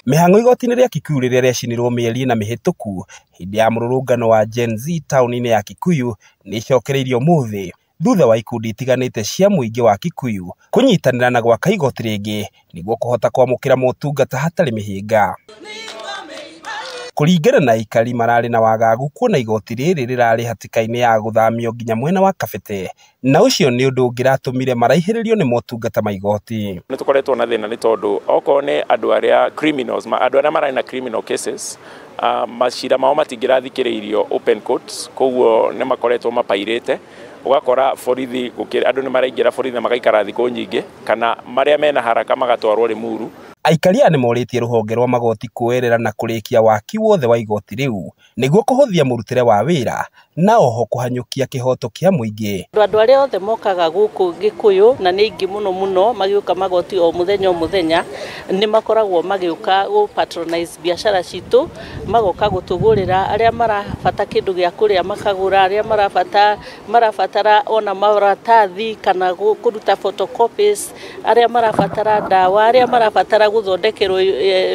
Mĩhang'o igoti-inĩ rĩa Kikuyu rĩrĩa rĩacinirwo mĩeri na mĩhĩtũku hĩndĩ ya mũrũrũngano wa Gen Z taũni-inĩ ya Kikuyu nĩ icokereirio ũmũthĩ thutha wa ikundi itiganĩte cia mũingĩ wa Kikuyu kũnyitanĩra na gwaka igoti rĩngĩ nĩguo kũhota kwamũkĩra motungata hatarĩ mĩhĩnga. Kũringana na aikari mararĩ na wagagu kuona igoti rĩrĩ rĩrarĩ hatĩka-inĩ ya gũthamio nginya mwena wa Kabete, na ũcio nĩ ũndũ ũngĩratũmire maraihĩrĩrio nĩ motungata ma igoti. Nĩ tũkoretwo na thĩna nĩ tondũ okorwo nĩ andũ arĩa criminals, andũ arĩa marĩ na criminal cases, macira mao matingĩrathikĩrĩirio open courts, koguo nĩ makoretwo mapairĩte. Ugakora borithi andũ nĩ maraingĩra borithi magaikara thikũ nyingĩ, kana marĩa mena haraka magatwarwo Limuru. Aikari nĩ morĩtie rũhonge rwa magoti kuoerera na kũrĩkia waki wothe wa igoti rĩu nĩguo kũhũthia mũrutĩre wa wĩra na oho kũhanyũkia kĩhoto kĩa mũingĩ. Andũ arĩa othe mokaga gũkũ Gĩkũyũ na nĩ aingĩ mũno magĩũka magoti o mũthenya nĩ makoragwo magĩũka gũ patronize biacara citũ, magoka gũtũgũrĩra, arĩa marabata kĩndũ gĩa kũrĩa makagũra, arĩa marabatara ona maratathi kana kũruta photocopies, arĩa marabatara ndawa, arĩa marabatara gũthondekerwo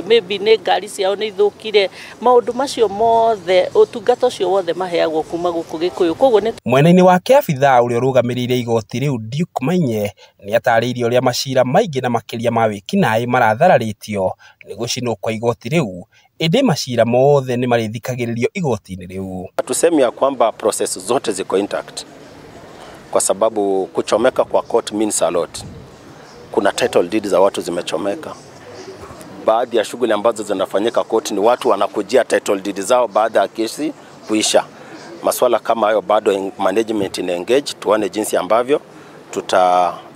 maybe nĩ ngari ciao nĩ ithũkire. Maũndũ macio mothe, ũtungata ũcio wothe maheagwo kuma gũkũ Gĩkũyũ. Koguo nĩ mwena-inĩ wake abithaa ũrĩa ũrũgamĩrĩire igoti rĩu Duke Mainye nĩ atarĩirie ũrĩa macira maingĩ na makĩria ma wĩkinaĩ marathararĩtio nĩ gũcinwo kwa igoti rĩu, ĩndĩ macira mothe nĩ marĩthikagĩrĩrio igoti-inĩ rĩu. Tuseme ya kwamba process zote ziko intact, kwa sababu kuchomeka kwa court means a lot. Kuna title deed za watu zimechomeka. Baadhi ya shughuli ambazo zinafanyika court ni watu wanakujia title deed zao baada ya kesi kuisha. Masuala kama hayo bado management ina engage, tuone jinsi ambavyo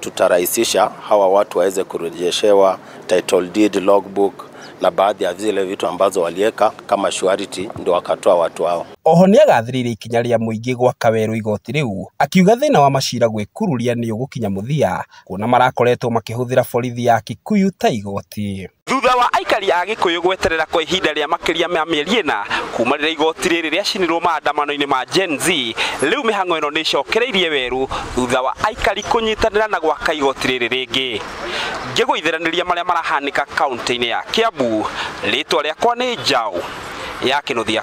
tutarahisisha hawa watu waweze kurejeshewa title deed, logbook na baadhi ya zile vitu ambazo walieka kama surety ndio wakatoa watu hao. Oho nĩ agathĩrĩirie ikinya rĩa mũingĩ gwaka werũ igoti rĩu, akiuga thĩna wa macira gwĩkururia nĩ ũgũkinya mũthia kuona marakoretwo makĩhũthĩra borithi ya Kikuyu ta igoti. Thutha wa aikari a Gĩkũyũ gweterera kwa ihinda rĩa makĩria ma mĩeri ĩna kuma rĩrĩa igoti rĩrĩ rĩacinirwo maandamano-inĩ ma Gen Z, rĩu mĩhang'o ĩno nĩ icokereirie werũ thutha wa aikari kũnyitanĩra na gwaka igoti rĩrĩ rĩngĩ. Ngĩgũithiranĩria marĩa marahanĩka kaunti-inĩ ya Kiambu, rĩtwa rĩakwa nĩ Njaũ ya Kĩnuthia.